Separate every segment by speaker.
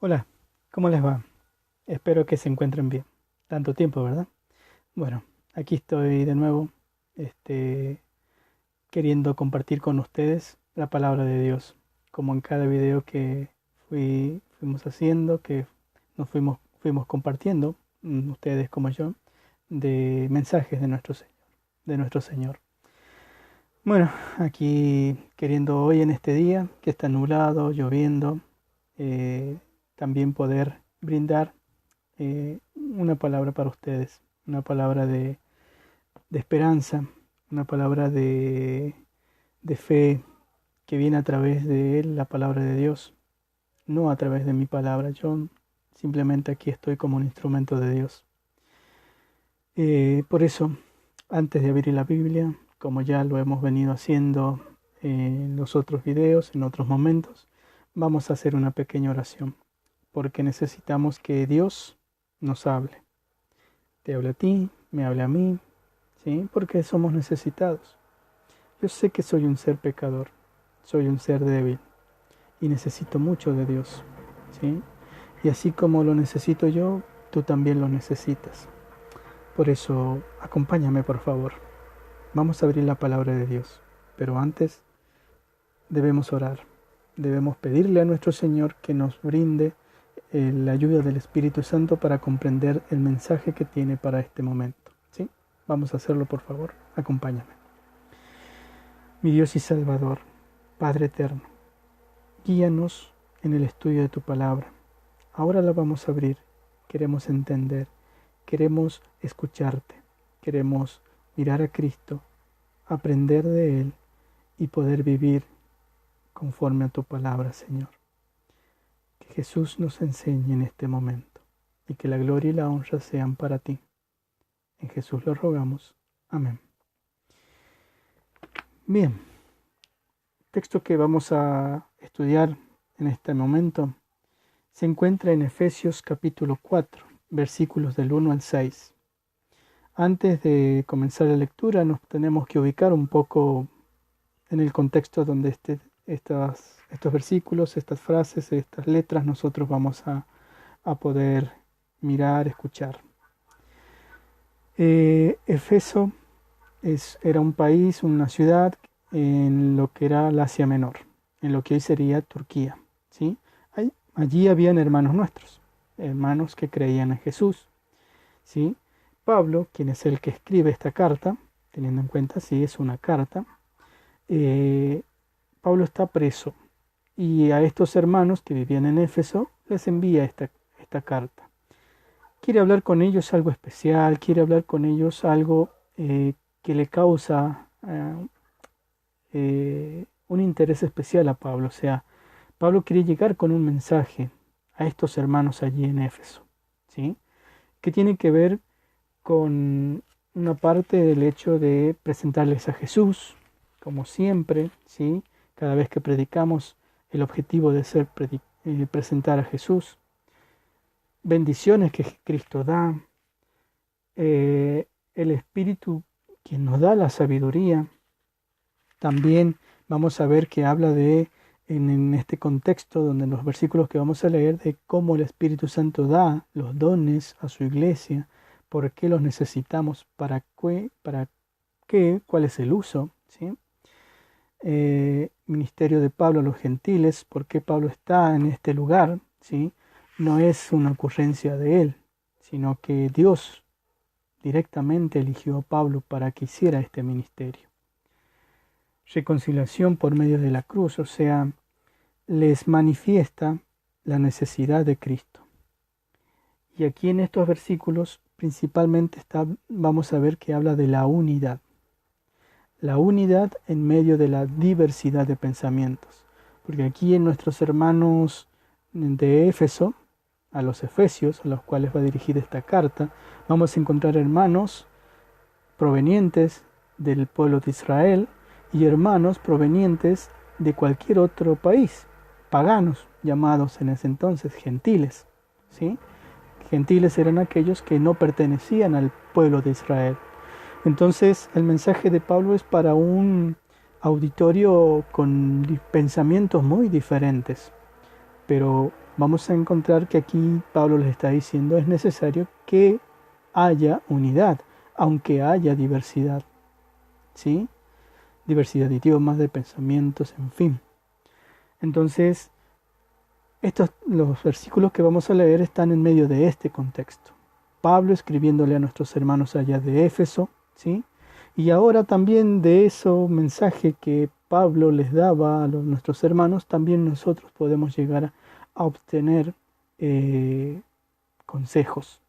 Speaker 1: Hola, ¿cómo les va? Espero que se encuentren bien. Tanto tiempo, ¿verdad? Bueno, aquí estoy de nuevo, este, queriendo compartir con ustedes la palabra de Dios, como en cada video que fuimos haciendo, que fuimos compartiendo, ustedes como yo, de mensajes de nuestro Señor. Bueno, aquí queriendo hoy en este día, que está nublado, lloviendo, eh, también poder brindar una palabra para ustedes, una palabra de esperanza, una palabra de fe que viene a través de la palabra de Dios, no a través de mi palabra. Yo simplemente aquí estoy como un instrumento de Dios. Por eso, antes de abrir la Biblia, como ya lo hemos venido haciendo en los otros videos, en otros momentos, vamos a hacer una pequeña oración, porque necesitamos que Dios nos hable. Te habla a ti, me habla a mí, ¿sí? Porque somos necesitados. Yo sé que soy un ser pecador, soy un ser débil y necesito mucho de Dios, ¿sí? Y así como lo necesito yo, tú también lo necesitas. Por eso, acompáñame por favor. Vamos a abrir la palabra de Dios, pero antes debemos orar. Debemos pedirle a nuestro Señor que nos brinde la ayuda del Espíritu Santo para comprender el mensaje que tiene para este momento. ¿Sí? Vamos a hacerlo, por favor. Acompáñame. Mi Dios y Salvador, Padre eterno, guíanos en el estudio de tu palabra. Ahora la vamos a abrir. Queremos entender, queremos escucharte, queremos mirar a Cristo, aprender de Él y poder vivir conforme a tu palabra, Señor. Que Jesús nos enseñe en este momento y que la gloria y la honra sean para ti. En Jesús lo rogamos. Amén. Bien, el texto que vamos a estudiar en este momento se encuentra en Efesios capítulo 4, versículos del 1 al 6. Antes de comenzar la lectura nos tenemos que ubicar un poco en el contexto donde estos versículos, estas frases, estas letras nosotros vamos a poder mirar, escuchar. Efeso era un país, una ciudad en lo que era la Asia Menor, en lo que hoy sería Turquía. ¿Sí? Allí habían hermanos nuestros, hermanos que creían en Jesús. ¿Sí? Pablo, quien es el que escribe esta carta, teniendo en cuenta si es una carta, Pablo está preso y a estos hermanos que vivían en Éfeso les envía esta carta. Quiere hablar con ellos algo especial, quiere hablar con ellos algo que le causa un interés especial a Pablo. O sea, Pablo quiere llegar con un mensaje a estos hermanos allí en Éfeso, ¿sí? Que tiene que ver con una parte del hecho de presentarles a Jesús, como siempre, ¿sí? Cada vez que predicamos, el objetivo de ser presentar a Jesús, bendiciones que Cristo da, el Espíritu quien nos da la sabiduría. También vamos a ver que habla en este contexto, donde en los versículos que vamos a leer, de cómo el Espíritu Santo da los dones a su iglesia, por qué los necesitamos, para qué, cuál es el uso, ¿sí? Ministerio de Pablo a los gentiles, por qué Pablo está en este lugar, ¿sí? No es una ocurrencia de él, sino que Dios directamente eligió a Pablo para que hiciera este ministerio. Reconciliación por medio de la cruz, o sea, les manifiesta la necesidad de Cristo. Y aquí en estos versículos principalmente vamos a ver que habla de la unidad. La unidad en medio de la diversidad de pensamientos. Porque aquí en nuestros hermanos de Éfeso, a los efesios, a los cuales va dirigida esta carta, vamos a encontrar hermanos provenientes del pueblo de Israel y hermanos provenientes de cualquier otro país, paganos, llamados en ese entonces gentiles, ¿sí? Gentiles eran aquellos que no pertenecían al pueblo de Israel. Entonces el mensaje de Pablo es para un auditorio con pensamientos muy diferentes, pero vamos a encontrar que aquí Pablo les está diciendo es necesario que haya unidad, aunque haya diversidad, ¿sí? Diversidad de idiomas, de pensamientos, en fin. Entonces, los versículos que vamos a leer están en medio de este contexto. Pablo escribiéndole a nuestros hermanos allá de Éfeso, ¿sí? Y ahora también de ese mensaje que Pablo les daba a nuestros hermanos, también nosotros podemos llegar a obtener consejos.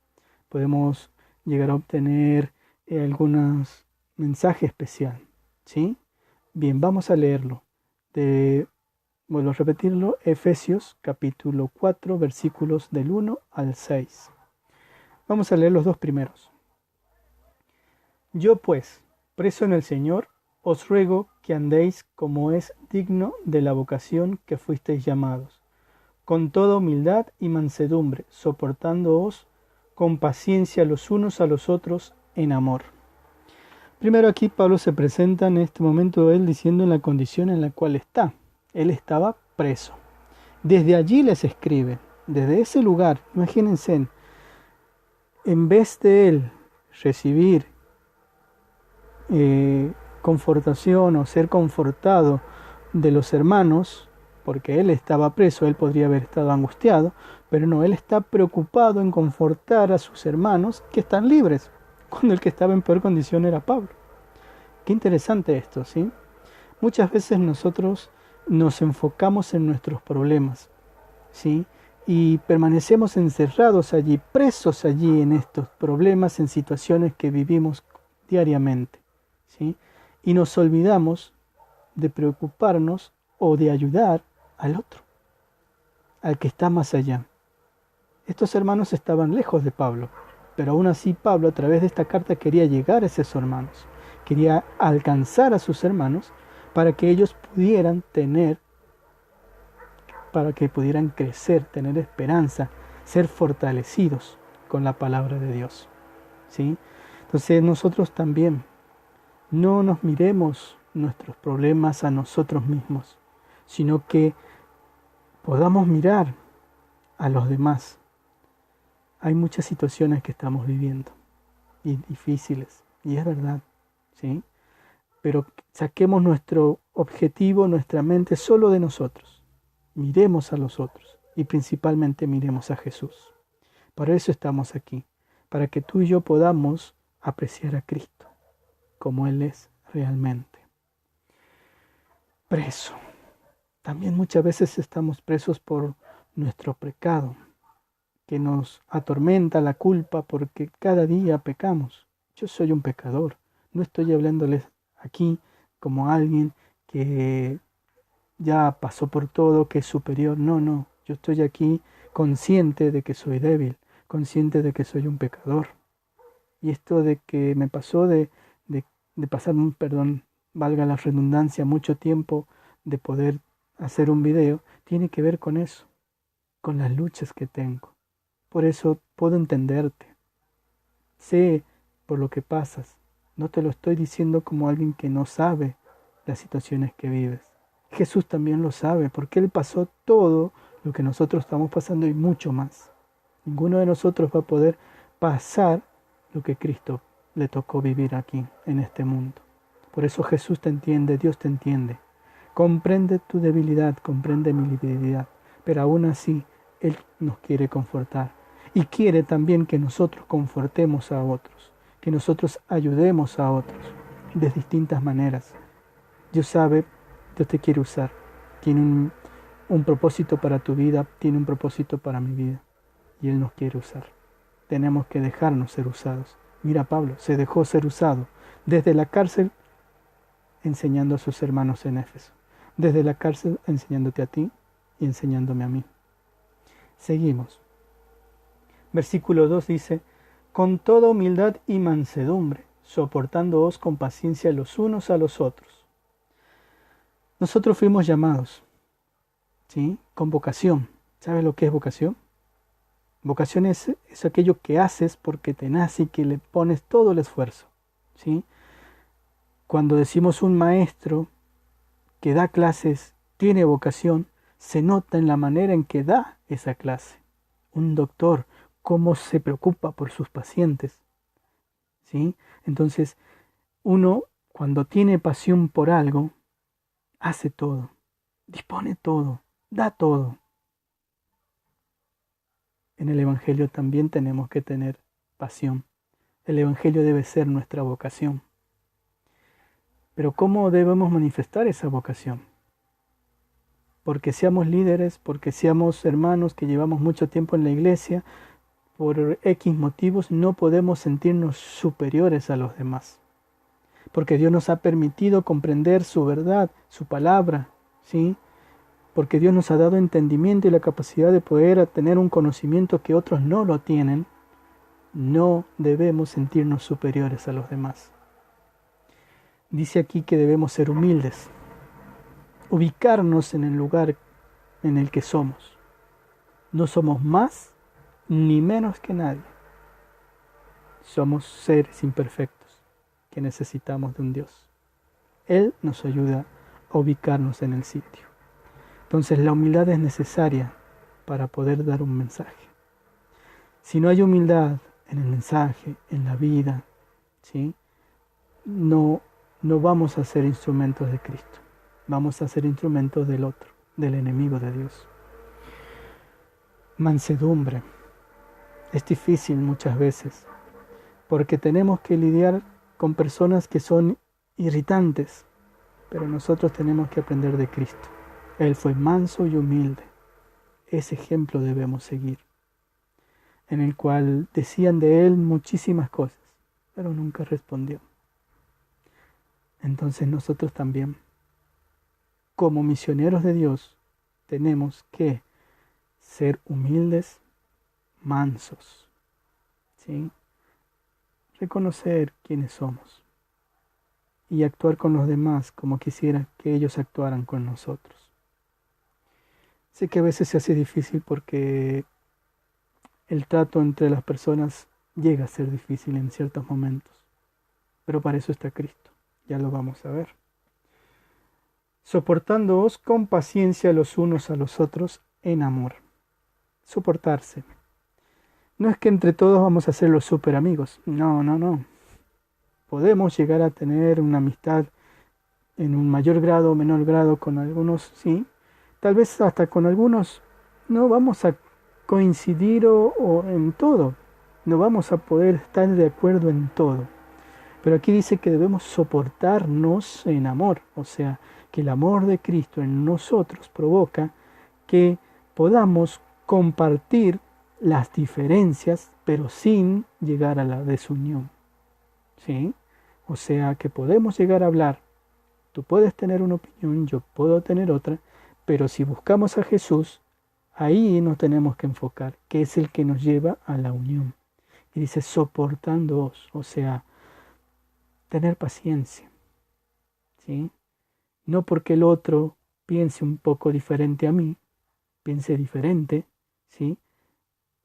Speaker 1: Podemos llegar a obtener algunos mensaje especial, ¿sí? Bien, vamos a leerlo. Vuelvo a repetirlo, Efesios capítulo 4, versículos del 1 al 6. Vamos a leer los dos primeros. Yo pues, preso en el Señor, os ruego que andéis como es digno de la vocación que fuisteis llamados, con toda humildad y mansedumbre, soportándoos con paciencia los unos a los otros en amor. Primero aquí Pablo se presenta en este momento él diciendo en la condición en la cual está. Él estaba preso. Desde allí les escribe, desde ese lugar, imagínense, en vez de él recibir confortación o ser confortado de los hermanos, porque él estaba preso, él podría haber estado angustiado, pero no, él está preocupado en confortar a sus hermanos que están libres, cuando el que estaba en peor condición era Pablo. Qué interesante esto, ¿sí? Muchas veces nosotros nos enfocamos en nuestros problemas, ¿sí? Y permanecemos encerrados allí, presos allí en estos problemas, en situaciones que vivimos diariamente, ¿sí? Y nos olvidamos de preocuparnos o de ayudar al otro, al que está más allá. Estos hermanos estaban lejos de Pablo, pero aún así Pablo a través de esta carta quería llegar a esos hermanos, quería alcanzar a sus hermanos para que ellos pudieran crecer, tener esperanza, ser fortalecidos con la palabra de Dios, ¿sí? Entonces nosotros también no nos miremos nuestros problemas a nosotros mismos, sino que podamos mirar a los demás. Hay muchas situaciones que estamos viviendo y difíciles, y es verdad, ¿sí? Pero saquemos nuestro objetivo, nuestra mente solo de nosotros. Miremos a los otros y principalmente miremos a Jesús. Para eso estamos aquí, para que tú y yo podamos apreciar a Cristo como Él es realmente. Preso. También muchas veces estamos presos por nuestro pecado, que nos atormenta la culpa porque cada día pecamos. Yo soy un pecador. No estoy hablándoles aquí como alguien que ya pasó por todo, que es superior. No. Yo estoy aquí consciente de que soy débil, consciente de que soy un pecador. Y esto de que me pasó de pasar, perdón, valga la redundancia, mucho tiempo de poder hacer un video, tiene que ver con eso, con las luchas que tengo. Por eso puedo entenderte. Sé por lo que pasas. No te lo estoy diciendo como alguien que no sabe las situaciones que vives. Jesús también lo sabe, porque Él pasó todo lo que nosotros estamos pasando y mucho más. Ninguno de nosotros va a poder pasar lo que Cristo le tocó vivir aquí, en este mundo. Por eso Jesús te entiende, Dios te entiende. Comprende tu debilidad, comprende mi debilidad, pero aún así Él nos quiere confortar. Y quiere también que nosotros confortemos a otros, que nosotros ayudemos a otros de distintas maneras. Dios sabe, Dios te quiere usar. Tiene un propósito para tu vida, tiene un propósito para mi vida. Y Él nos quiere usar. Tenemos que dejarnos ser usados. Mira, Pablo se dejó ser usado desde la cárcel enseñando a sus hermanos en Éfeso. Desde la cárcel enseñándote a ti y enseñándome a mí. Seguimos. Versículo 2 dice, con toda humildad y mansedumbre, soportándoos con paciencia los unos a los otros. Nosotros fuimos llamados, ¿sí? Con vocación. ¿Sabes lo que es vocación? Vocación es aquello que haces porque te nace y que le pones todo el esfuerzo, ¿sí? Cuando decimos un maestro que da clases tiene vocación, se nota en la manera en que da esa clase. Un doctor, cómo se preocupa por sus pacientes, ¿sí? Entonces, uno, cuando tiene pasión por algo, hace todo, dispone todo, da todo. En el Evangelio también tenemos que tener pasión. El Evangelio debe ser nuestra vocación. Pero ¿cómo debemos manifestar esa vocación? Porque seamos líderes, porque seamos hermanos que llevamos mucho tiempo en la iglesia, por X motivos no podemos sentirnos superiores a los demás. Porque Dios nos ha permitido comprender su verdad, su palabra, ¿sí? Porque Dios nos ha dado entendimiento y la capacidad de poder tener un conocimiento que otros no lo tienen, no debemos sentirnos superiores a los demás. Dice aquí que debemos ser humildes, ubicarnos en el lugar en el que somos. No somos más ni menos que nadie. Somos seres imperfectos que necesitamos de un Dios. Él nos ayuda a ubicarnos en el sitio. Entonces la humildad es necesaria para poder dar un mensaje. Si no hay humildad en el mensaje, en la vida, ¿sí? No vamos a ser instrumentos de Cristo. Vamos a ser instrumentos del otro, del enemigo de Dios. Mansedumbre. Es difícil muchas veces, porque tenemos que lidiar con personas que son irritantes, pero nosotros tenemos que aprender de Cristo. Él fue manso y humilde. Ese ejemplo debemos seguir, en el cual decían de él muchísimas cosas, pero nunca respondió. Entonces nosotros también, como misioneros de Dios, tenemos que ser humildes, mansos, ¿sí? Reconocer quiénes somos y actuar con los demás como quisiera que ellos actuaran con nosotros. Sé que a veces se hace difícil porque el trato entre las personas llega a ser difícil en ciertos momentos, pero para eso está Cristo, ya lo vamos a ver. Soportándoos con paciencia los unos a los otros en amor. Soportarse. No es que entre todos vamos a ser los super amigos, no. Podemos llegar a tener una amistad en un mayor grado o menor grado con algunos, sí. Tal vez hasta con algunos no vamos a coincidir o en todo. No vamos a poder estar de acuerdo en todo. Pero aquí dice que debemos soportarnos en amor. O sea, que el amor de Cristo en nosotros provoca que podamos compartir las diferencias, pero sin llegar a la desunión. ¿Sí? O sea, que podemos llegar a hablar. Tú puedes tener una opinión, yo puedo tener otra, pero si buscamos a Jesús, ahí nos tenemos que enfocar, que es el que nos lleva a la unión. Y dice, soportándoos, o sea, tener paciencia, ¿sí? No porque el otro piense un poco diferente a mí, piense diferente, ¿sí?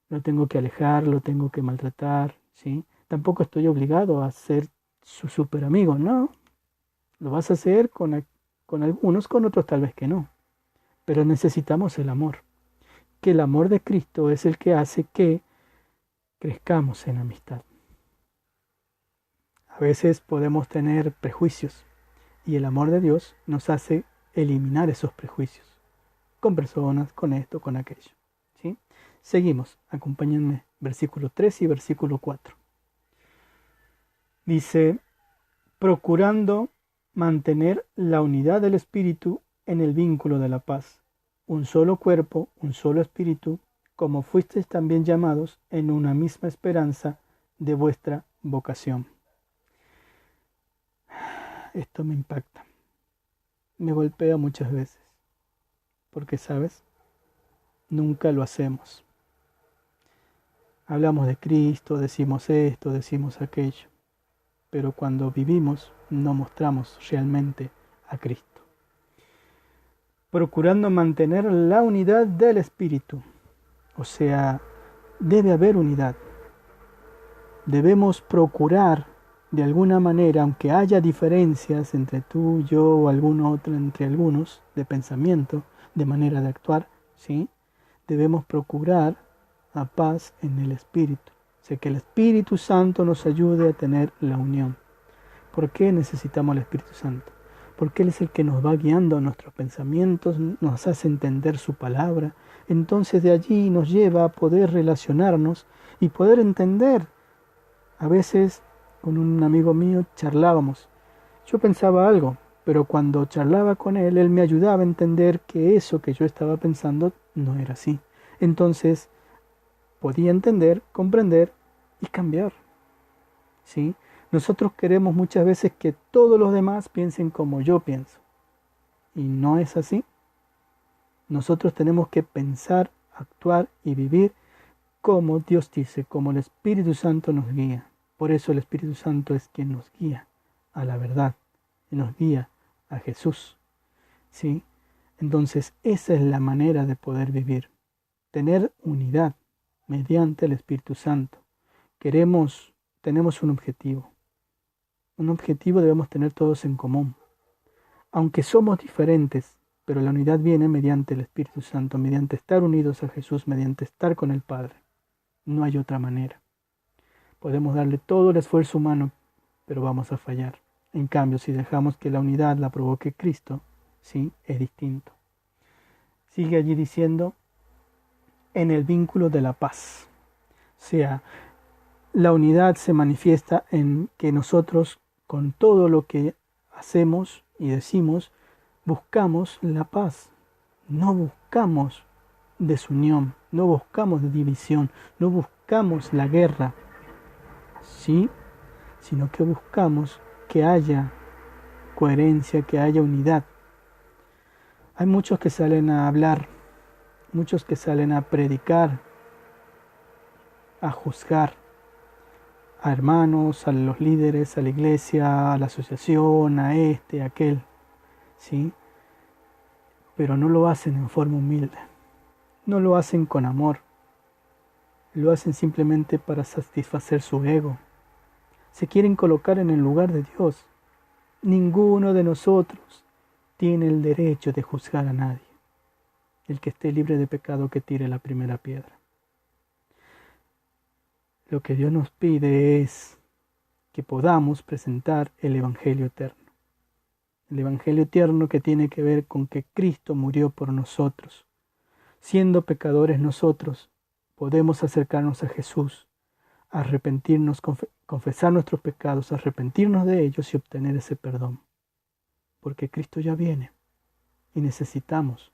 Speaker 1: Lo tengo que alejar, lo tengo que maltratar, ¿sí? Tampoco estoy obligado a ser su súper amigo, no. Lo vas a hacer con algunos, con otros tal vez que no. Pero necesitamos el amor. Que el amor de Cristo es el que hace que crezcamos en amistad. A veces podemos tener prejuicios y el amor de Dios nos hace eliminar esos prejuicios con personas, con esto, con aquello, ¿sí? Seguimos, acompáñenme, versículo 3 y versículo 4. Dice, procurando mantener la unidad del Espíritu en el vínculo de la paz, un solo cuerpo, un solo Espíritu, como fuisteis también llamados en una misma esperanza de vuestra vocación. Esto me impacta, me golpea muchas veces, porque, ¿sabes? Nunca lo hacemos. Hablamos de Cristo, decimos esto, decimos aquello, pero cuando vivimos no mostramos realmente a Cristo. Procurando mantener la unidad del Espíritu, o sea, debe haber unidad. Debemos procurar de alguna manera, aunque haya diferencias entre tú, yo o algún otro, entre algunos de pensamiento, de manera de actuar, ¿sí? Debemos procurar la paz en el Espíritu. O sea, que el Espíritu Santo nos ayude a tener la unión. ¿Por qué necesitamos al Espíritu Santo? Porque Él es el que nos va guiando a nuestros pensamientos, nos hace entender su palabra. Entonces de allí nos lleva a poder relacionarnos y poder entender. A veces con un amigo mío charlábamos. Yo pensaba algo, pero cuando charlaba con él, él me ayudaba a entender que eso que yo estaba pensando no era así. Entonces podía entender, comprender y cambiar. ¿Sí? Nosotros queremos muchas veces que todos los demás piensen como yo pienso. Y no es así. Nosotros tenemos que pensar, actuar y vivir como Dios dice, como el Espíritu Santo nos guía. Por eso el Espíritu Santo es quien nos guía a la verdad y nos guía a Jesús. ¿Sí? Entonces esa es la manera de poder vivir. Tener unidad mediante el Espíritu Santo. Tenemos un objetivo. Un objetivo debemos tener todos en común. Aunque somos diferentes, pero la unidad viene mediante el Espíritu Santo, mediante estar unidos a Jesús, mediante estar con el Padre. No hay otra manera. Podemos darle todo el esfuerzo humano, pero vamos a fallar. En cambio, si dejamos que la unidad la provoque Cristo, sí, es distinto. Sigue allí diciendo, en el vínculo de la paz. O sea, la unidad se manifiesta en que nosotros, con todo lo que hacemos y decimos, buscamos la paz. No buscamos desunión, no buscamos división, no buscamos la guerra, ¿sí? Sino que buscamos que haya coherencia, que haya unidad. Hay muchos que salen a hablar, muchos que salen a predicar, a juzgar a hermanos, a los líderes, a la iglesia, a la asociación, a este, a aquel, ¿sí? Pero no lo hacen en forma humilde, no lo hacen con amor, lo hacen simplemente para satisfacer su ego. Se quieren colocar en el lugar de Dios. Ninguno de nosotros tiene el derecho de juzgar a nadie. El que esté libre de pecado que tire la primera piedra. Lo que Dios nos pide es que podamos presentar el Evangelio eterno. El Evangelio eterno que tiene que ver con que Cristo murió por nosotros. Siendo pecadores nosotros, podemos acercarnos a Jesús, arrepentirnos, confesar nuestros pecados, arrepentirnos de ellos y obtener ese perdón. Porque Cristo ya viene y necesitamos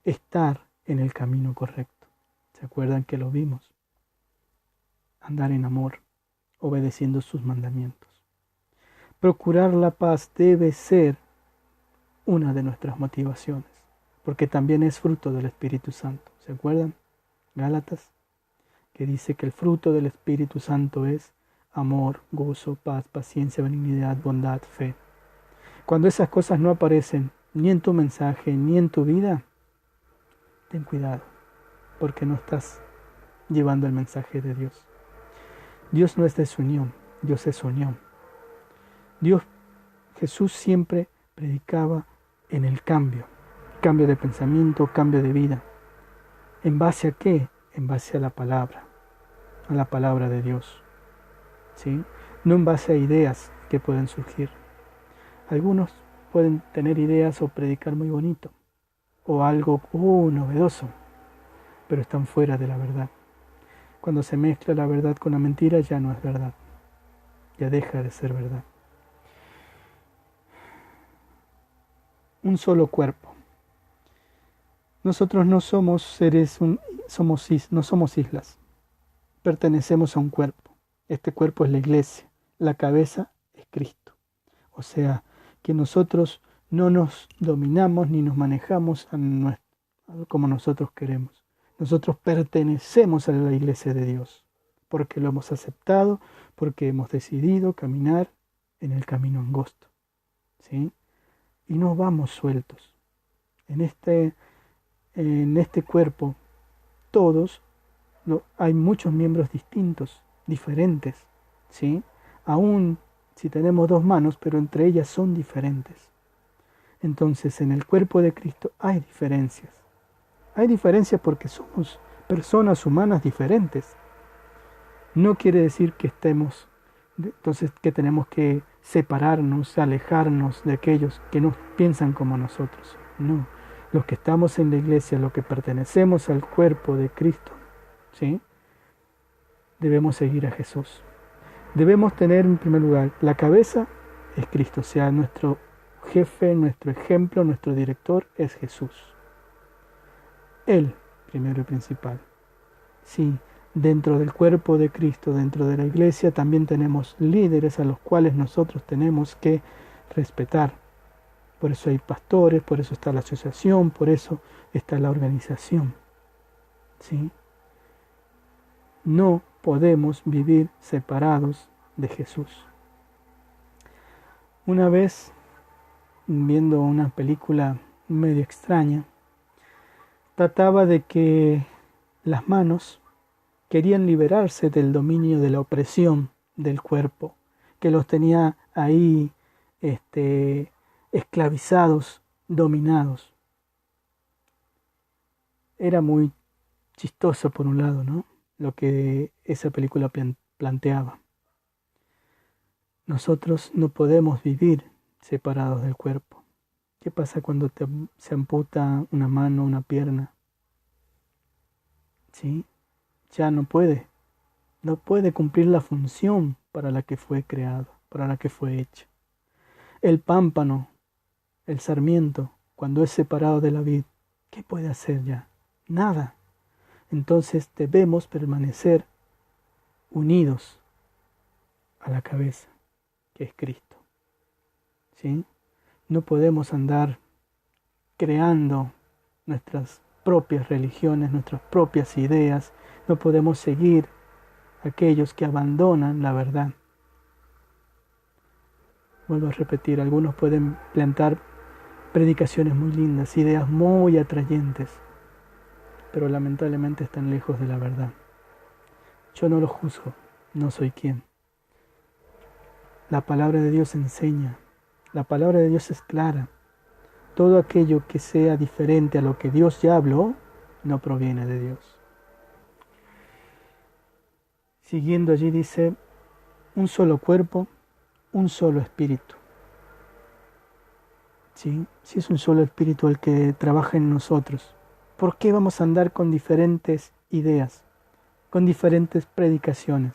Speaker 1: estar en el camino correcto. ¿Se acuerdan que lo vimos? Andar en amor, obedeciendo sus mandamientos. Procurar la paz debe ser una de nuestras motivaciones, porque también es fruto del Espíritu Santo. ¿Se acuerdan? Gálatas, que dice que el fruto del Espíritu Santo es amor, gozo, paz, paciencia, benignidad, bondad, fe. Cuando esas cosas no aparecen ni en tu mensaje ni en tu vida, ten cuidado, porque no estás llevando el mensaje de Dios. Dios no es desunión, Dios es unión. Jesús siempre predicaba en el cambio de pensamiento, cambio de vida. ¿En base a qué? En base a la palabra de Dios. ¿Sí? No en base a ideas que pueden surgir. Algunos pueden tener ideas o predicar muy bonito, o algo novedoso, pero están fuera de la verdad. Cuando se mezcla la verdad con la mentira ya no es verdad, ya deja de ser verdad. Un solo cuerpo. Nosotros no somos seres, no somos islas, pertenecemos a un cuerpo. Este cuerpo es la iglesia, la cabeza es Cristo. O sea, que nosotros no nos dominamos ni nos manejamos como nosotros queremos. Nosotros pertenecemos a la iglesia de Dios, porque lo hemos aceptado, porque hemos decidido caminar en el camino angosto, ¿sí? Y no vamos sueltos. En este cuerpo, hay muchos miembros distintos, diferentes, ¿sí? Aún si tenemos dos manos, pero entre ellas son diferentes. Entonces, en el cuerpo de Cristo hay diferencias. Hay diferencias porque somos personas humanas diferentes. No quiere decir que estemos, entonces que tenemos que separarnos, alejarnos de aquellos que no piensan como nosotros. No, los que estamos en la iglesia, los que pertenecemos al cuerpo de Cristo, ¿sí? Debemos seguir a Jesús. Debemos tener en primer lugar, la cabeza es Cristo, o sea, nuestro jefe, nuestro ejemplo, nuestro director es Jesús. Él, primero y principal. Sí, dentro del cuerpo de Cristo, dentro de la iglesia, también tenemos líderes a los cuales nosotros tenemos que respetar. Por eso hay pastores, por eso está la asociación, por eso está la organización. ¿Sí? No podemos vivir separados de Jesús. Una vez, viendo una película medio extraña, trataba de que las manos querían liberarse del dominio de la opresión del cuerpo, que los tenía ahí esclavizados, dominados. Era muy chistoso por un lado, ¿no? Lo que esa película planteaba. Nosotros no podemos vivir separados del cuerpo. ¿Qué pasa cuando se amputa una mano, una pierna? ¿Sí? Ya no puede cumplir la función para la que fue creado, para la que fue hecho. El pámpano, el sarmiento, cuando es separado de la vid, ¿qué puede hacer ya? Nada. Entonces debemos permanecer unidos a la cabeza, que es Cristo. ¿Sí? No podemos andar creando nuestras propias religiones, nuestras propias ideas. No podemos seguir a aquellos que abandonan la verdad. Vuelvo a repetir, algunos pueden plantar predicaciones muy lindas, ideas muy atrayentes, pero lamentablemente están lejos de la verdad. Yo no los juzgo, no soy quien. La palabra de Dios enseña, la palabra de Dios es clara. Todo aquello que sea diferente a lo que Dios ya habló, no proviene de Dios. Siguiendo allí dice, un solo cuerpo, un solo espíritu. ¿Sí? Si es un solo espíritu el que trabaja en nosotros, ¿por qué vamos a andar con diferentes ideas, con diferentes predicaciones?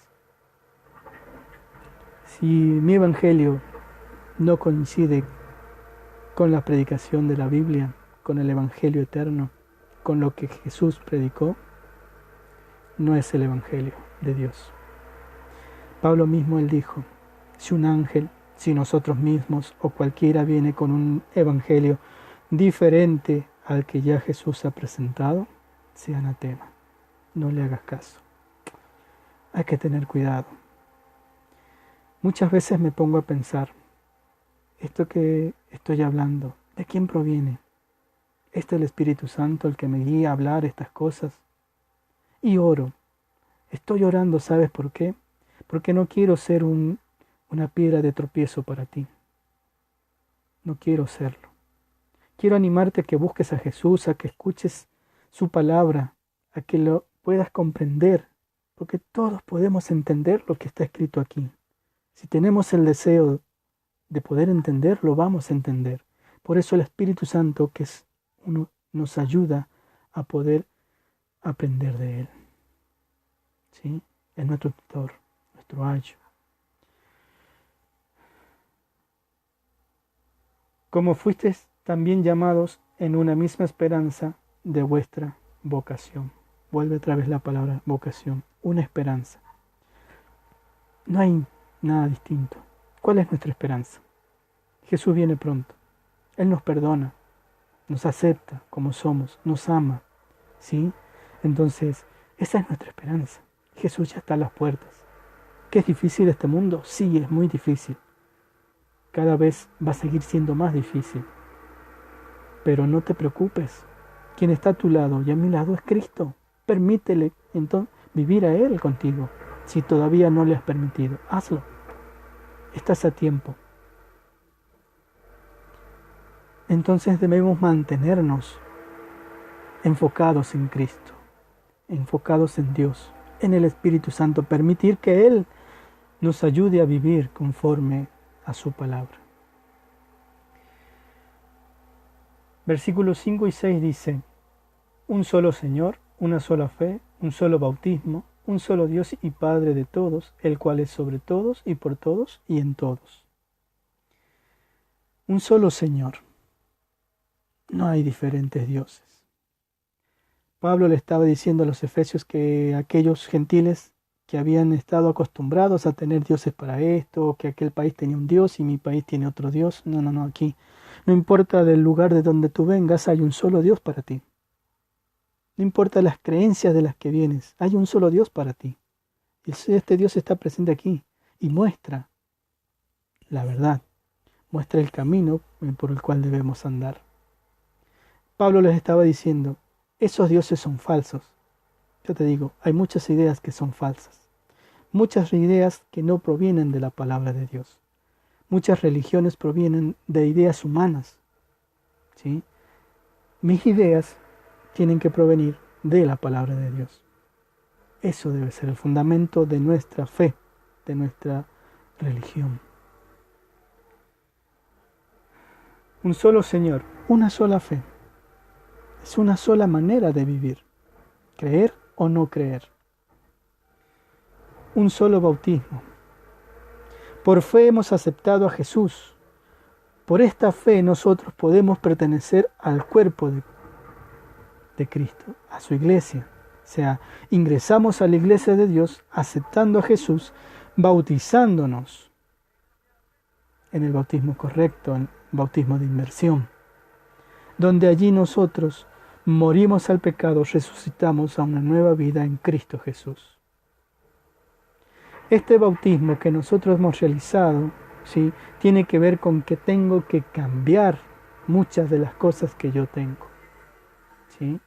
Speaker 1: Si mi evangelio no coincide con la predicación de la Biblia, con el evangelio eterno, con lo que Jesús predicó, no es el evangelio de Dios. Pablo mismo él dijo, si un ángel, si nosotros mismos o cualquiera viene con un evangelio diferente al que ya Jesús ha presentado, sea anatema, no le hagas caso. Hay que tener cuidado. Muchas veces me pongo a pensar, esto que estoy hablando, ¿de quién proviene? ¿Es el Espíritu Santo el que me guía a hablar estas cosas? Y oro. Estoy orando, ¿sabes por qué? Porque no quiero ser una piedra de tropiezo para ti. No quiero serlo. Quiero animarte a que busques a Jesús, a que escuches su palabra, a que lo puedas comprender, porque todos podemos entender lo que está escrito aquí. Si tenemos el deseo de poder entenderlo, vamos a entender. Por eso el Espíritu Santo, que es uno, nos ayuda a poder aprender de Él. ¿Sí? Es nuestro tutor, nuestro ayo. Como fuisteis también llamados en una misma esperanza de vuestra vocación. Vuelve otra vez la palabra vocación, una esperanza. No hay nada distinto. ¿Cuál es nuestra esperanza? Jesús viene pronto. Él nos perdona, nos acepta como somos, nos ama. ¿Sí? Entonces, esa es nuestra esperanza. Jesús ya está a las puertas. ¿Qué es difícil este mundo? Sí, es muy difícil. Cada vez va a seguir siendo más difícil. Pero no te preocupes. Quien está a tu lado y a mi lado es Cristo. Permítele entonces vivir a Él contigo. Si todavía no le has permitido, hazlo. Estás a tiempo. Entonces debemos mantenernos enfocados en Cristo, enfocados en Dios, en el Espíritu Santo, permitir que Él nos ayude a vivir conforme a su palabra. Versículos 5 y 6 dice: un solo Señor, una sola fe, un solo bautismo, un solo Dios y Padre de todos, el cual es sobre todos y por todos y en todos. Un solo Señor. No hay diferentes dioses. Pablo le estaba diciendo a los efesios que aquellos gentiles que habían estado acostumbrados a tener dioses para esto, o que aquel país tenía un dios y mi país tiene otro dios. No, aquí. No importa del lugar de donde tú vengas, hay un solo Dios para ti. No importa las creencias de las que vienes, hay un solo Dios para ti. Y este Dios está presente aquí y muestra la verdad, muestra el camino por el cual debemos andar. Pablo les estaba diciendo, esos dioses son falsos. Yo te digo, hay muchas ideas que son falsas. Muchas ideas que no provienen de la palabra de Dios. Muchas religiones provienen de ideas humanas. ¿Sí? Mis ideas tienen que provenir de la palabra de Dios. Eso debe ser el fundamento de nuestra fe, de nuestra religión. Un solo Señor, una sola fe. Es una sola manera de vivir. Creer o no creer. Un solo bautismo. Por fe hemos aceptado a Jesús. Por esta fe nosotros podemos pertenecer al cuerpo de Cristo, a su iglesia. O sea, ingresamos a la iglesia de Dios aceptando a Jesús, bautizándonos en el bautismo correcto, en el bautismo de inmersión, donde allí nosotros morimos al pecado, resucitamos a una nueva vida en Cristo Jesús. Este bautismo que nosotros hemos realizado, ¿sí?, tiene que ver con que tengo que cambiar muchas de las cosas que yo tengo. ¿Sí?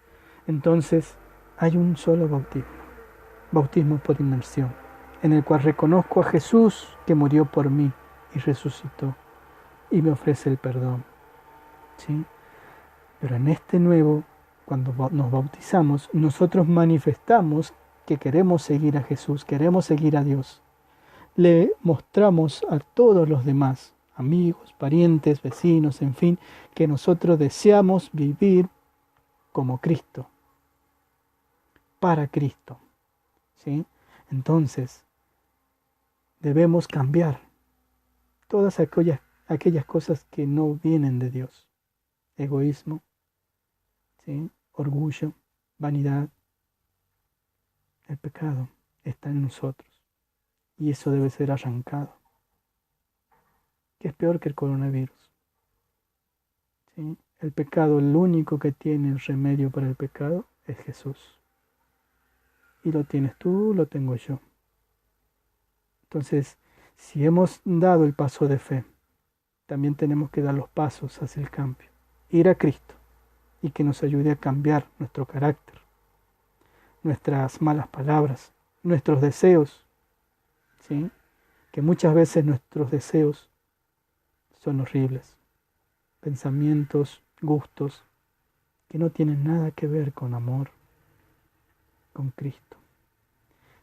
Speaker 1: Entonces, hay un solo bautismo por inmersión, en el cual reconozco a Jesús que murió por mí y resucitó y me ofrece el perdón. ¿Sí? Pero en este nuevo, cuando nos bautizamos, nosotros manifestamos que queremos seguir a Jesús, queremos seguir a Dios. Le mostramos a todos los demás, amigos, parientes, vecinos, en fin, que nosotros deseamos vivir como Cristo, para Cristo. ¿Sí? Entonces, debemos cambiar todas aquellas cosas que no vienen de Dios. Egoísmo, ¿sí?, orgullo, vanidad. El pecado está en nosotros y eso debe ser arrancado, que es peor que el coronavirus. ¿Sí? El pecado, el único que tiene el remedio para el pecado es Jesús. Y lo tienes tú, lo tengo yo. Entonces, si hemos dado el paso de fe, también tenemos que dar los pasos hacia el cambio. Ir a Cristo y que nos ayude a cambiar nuestro carácter, nuestras malas palabras, nuestros deseos. ¿Sí? Que muchas veces nuestros deseos son horribles. Pensamientos, gustos, que no tienen nada que ver con amor, con Cristo.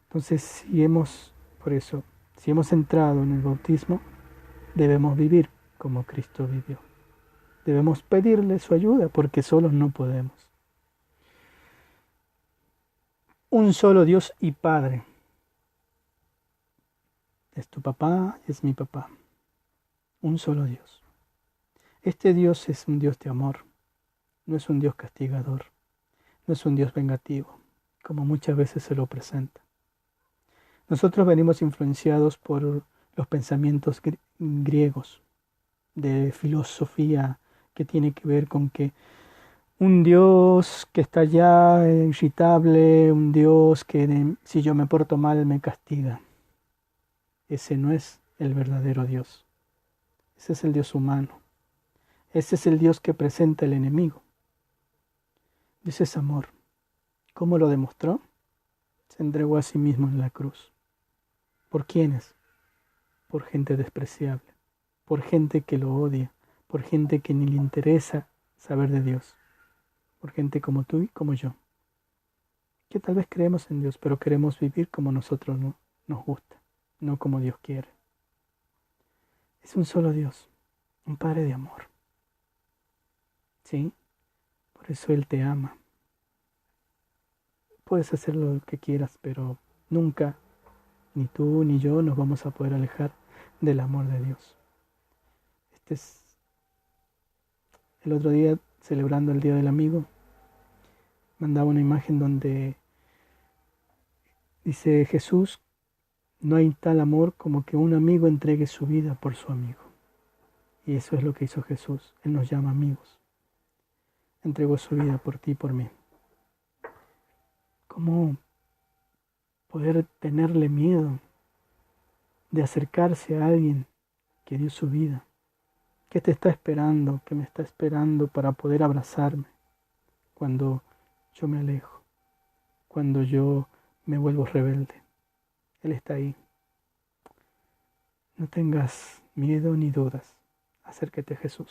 Speaker 1: Entonces, si hemos entrado en el bautismo, debemos vivir como Cristo vivió. Debemos pedirle su ayuda porque solos no podemos. Un solo Dios y Padre. Es tu papá y es mi papá. Un solo Dios. Este Dios es un Dios de amor. No es un Dios castigador. No es un Dios vengativo, como muchas veces se lo presenta. Nosotros venimos influenciados por los pensamientos griegos, de filosofía que tiene que ver con que un Dios que está allá irritable, un Dios que si yo me porto mal me castiga. Ese no es el verdadero Dios. Ese es el Dios humano. Ese es el Dios que presenta el enemigo. Dios es amor. ¿Cómo lo demostró? Se entregó a sí mismo en la cruz. ¿Por quiénes? Por gente despreciable, por gente que lo odia, por gente que ni le interesa saber de Dios. por gente como tú y como yo, que tal vez creemos en Dios, pero queremos vivir como nosotros no, nos gusta, no como Dios quiere. Es un solo Dios, un Padre de amor. ¿Sí? Por eso Él te ama. Puedes hacer lo que quieras, pero nunca, ni tú ni yo, nos vamos a poder alejar del amor de Dios. Este es el otro día, celebrando el Día del Amigo, mandaba una imagen donde dice Jesús: no hay tal amor como que un amigo entregue su vida por su amigo. Y eso es lo que hizo Jesús. Él nos llama amigos. Entregó su vida por ti y por mí. ¿Cómo poder tenerle miedo de acercarse a alguien que dio su vida? ¿Qué te está esperando? ¿Qué me está esperando para poder abrazarme cuando yo me alejo? Cuando yo me vuelvo rebelde. Él está ahí. No tengas miedo ni dudas. Acércate a Jesús.